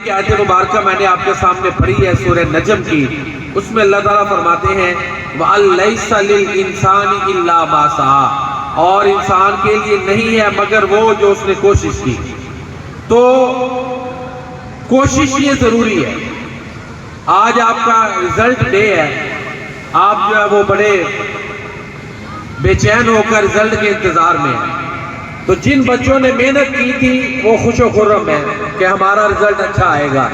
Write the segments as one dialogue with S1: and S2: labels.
S1: کہ آیت مبارکہ میں نے آپ کے سامنے پڑھی ہے سورہ نجم کی، اس میں اللہ تعالیٰ فرماتے ہیں وَأَن لَيْسَ لِلْإِنسَانِ إِلَّا مَا سَعَىٰ، اور انسان کے لیے نہیں ہے مگر وہ جو اس نے کوشش کی۔ تو کوشش یہ ضروری ہے۔ آج آپ کا رزلٹ ڈے ہے، آپ جو ہے وہ بڑے بے چین ہو کر رزلٹ کے انتظار میں ہیں۔ تو جن بچوں نے محنت کی تھی وہ خوش و خرم ہے کہ ہمارا رزلٹ اچھا آئے گا۔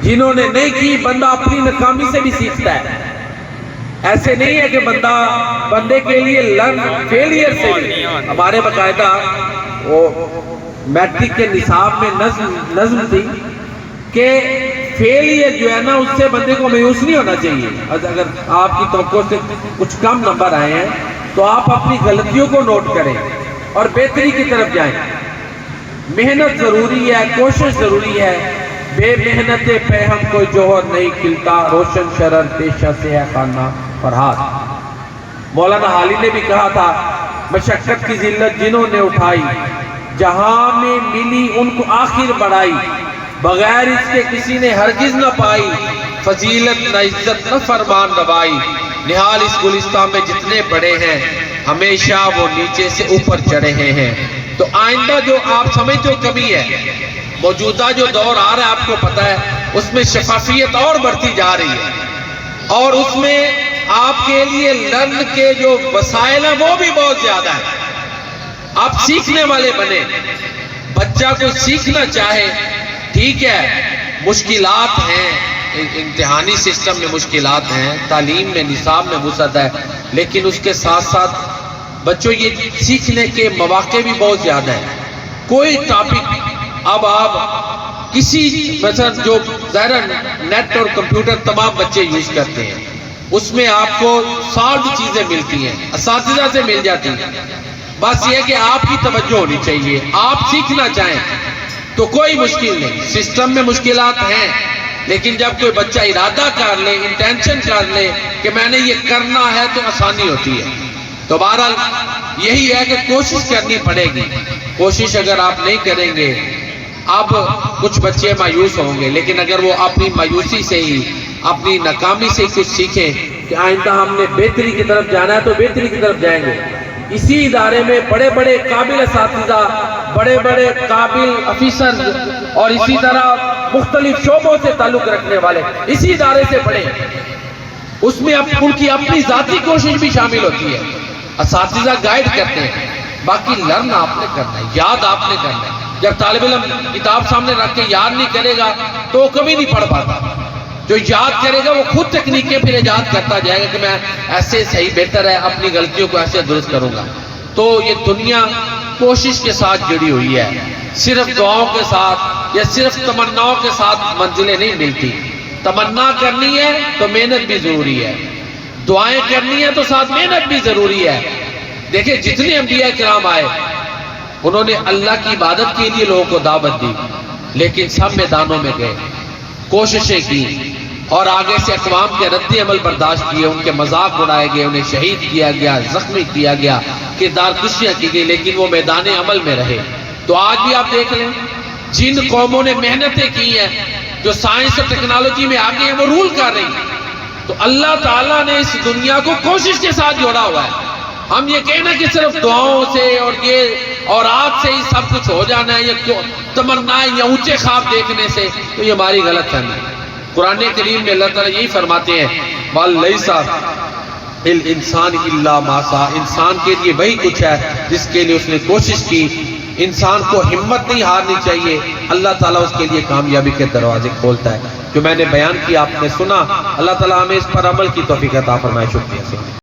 S1: جنہوں نے نہیں کی، بندہ اپنی ناکامی سے بھی سیکھتا ہے۔ ایسے نہیں ہے کہ بندے کے لیے لرن فیلئر سے بھی۔ ہمارے باقاعدہ وہ میٹرک کے نصاب میں نظم تھی کہ فیلئر جو ہے نا اس سے بندے کو مایوس نہیں ہونا چاہیے۔ اگر آپ کی توقع سے کچھ کم نمبر آئے ہیں تو آپ اپنی غلطیوں کو نوٹ کریں اور بہتری کی طرف جائیں۔ محنت ضروری ہے، کوشش ضروری ہے۔ بے محنت پہ ہم کوئی جوہر نہیں کھلتا، روشن شرر پیشہ سے ہے خانہ فرہاد۔ مولانا حالی نے بھی کہا تھا مشقت کی ذلت جنہوں نے اٹھائی، جہاں میں ملی ان کو آخر بڑائی، بغیر اس کے کسی نے ہرگز نہ پائی، فضیلت نہ عزت نہ فرمان روائی، نہال اس گلستان میں جتنے بڑے ہیں ہمیشہ وہ نیچے سے اوپر چڑھے ہیں۔ تو آئندہ جو آپ سمجھتے ہو کمی ہے، موجودہ جو دور آ رہا ہے آپ کو پتا ہے اس میں شفافیت اور بڑھتی جا رہی ہے، اور اس میں آپ کے لیے لرن کے جو وسائل ہیں وہ بھی بہت زیادہ ہیں۔ آپ سیکھنے والے بنے۔ بچہ کو سیکھنا چاہے، ٹھیک ہے مشکلات ہیں، امتحانی سسٹم میں مشکلات ہیں، تعلیم میں نصاب میں وسعت ہے، لیکن اس کے ساتھ ساتھ بچوں یہ سیکھنے کے مواقع بھی بہت زیادہ ہیں۔ کوئی ٹاپک اب آپ کسی مثلا جو ظاہر نیٹ اور کمپیوٹر تمام بچے یوز کرتے ہیں، اس میں آپ کو سالڈ چیزیں ملتی ہیں، اساتذہ سے مل جاتی ہیں۔ بس یہ کہ آپ کی توجہ ہونی چاہیے، آپ سیکھنا چاہیں تو کوئی مشکل نہیں۔ سسٹم میں مشکلات ہیں، لیکن جب کوئی بچہ ارادہ کر لے، انٹینشن کر لے کہ میں نے یہ کرنا ہے تو آسانی ہوتی ہے۔ تو بہرحال یہی ہے کہ کوشش کرنی پڑے گی۔ کوشش اگر آپ نہیں کریں گے، اب کچھ بچے مایوس ہوں گے، لیکن اگر وہ اپنی مایوسی سے ہی، اپنی ناکامی سے کچھ سیکھیں کہ آئندہ ہم نے بہتری کی طرف جانا ہے تو بہتری کی طرف جائیں گے۔ اسی ادارے میں بڑے بڑے قابل اساتذہ، بڑے بڑے قابل افیسر اور اسی طرح مختلف شعبوں سے تعلق رکھنے والے اسی ادارے سے پڑھیں۔ اس میں ان کی اپنی ذاتی کوشش بھی شامل ہوتی ہے۔ اساتذہ گائیڈ کرتے ہیں، باقی لرن آپ نے کرنا ہے، یاد آپ نے کرنا ہے۔ جب طالب علم کتاب سامنے رکھ کے یاد نہیں کرے گا تو وہ کبھی نہیں پڑھ پاتا۔ جو یاد کرے گا وہ خود تکنیکیں پھر ایجاد کرتا جائے گا کہ میں ایسے صحیح بہتر ہے، اپنی غلطیوں کو ایسے درست کروں گا۔ تو یہ دنیا کوشش کے ساتھ جڑی ہوئی ہے، صرف دعاؤں کے ساتھ یا صرف تمناؤں کے ساتھ منزلیں نہیں ملتی۔ تمنا کرنی ہے تو محنت بھی ضروری ہے، دعائیں کرنی ہے تو ساتھ محنت بھی ضروری ہے۔ دیکھیں جتنے انبیاء کرام آئے انہوں نے اللہ کی عبادت کے لیے لوگوں کو دعوت دی، لیکن سب میدانوں میں گئے، کوششیں کی، اور آگے سے اقوام کے رد عمل برداشت کیے، ان کے مذاق اڑائے گئے، انہیں شہید کیا گیا، زخمی کیا گیا، کردار کشیاں کی گئی، لیکن وہ میدان عمل میں رہے۔ تو آج بھی آپ دیکھ لیں جن قوموں نے محنتیں کی ہیں، جو سائنس اور ٹیکنالوجی میں آگے ہیں، وہ رول کر رہی ہیں۔ تو اللہ تعالیٰ نے اس دنیا کو کوشش کے ساتھ جوڑا ہوا ہے۔ ہم یہ کہنا کہ صرف دعاؤں سے اور یہ اور آج سے ہی سب کچھ ہو جانا ہے، یا تمنا یا اونچے خواب دیکھنے سے، تو یہ ہماری غلط فہمی ہے۔ قرآن کریم میں اللہ تعالیٰ یہی فرماتے ہیں وَلَيْسَ لِلْإِنسَانِ إِلَّا مَا سَعَىٰ، انسان کے لیے وہی کچھ ہے جس کے لیے اس نے کوشش کی۔ انسان کو ہمت نہیں ہارنی چاہیے، اللہ تعالیٰ اس کے لیے کامیابی کے دروازے کھولتا ہے۔ جو میں نے بیان کیا آپ نے سنا، اللہ تعالیٰ ہمیں اس پر عمل کی توفیق عطا فرمائے۔ شکریہ سے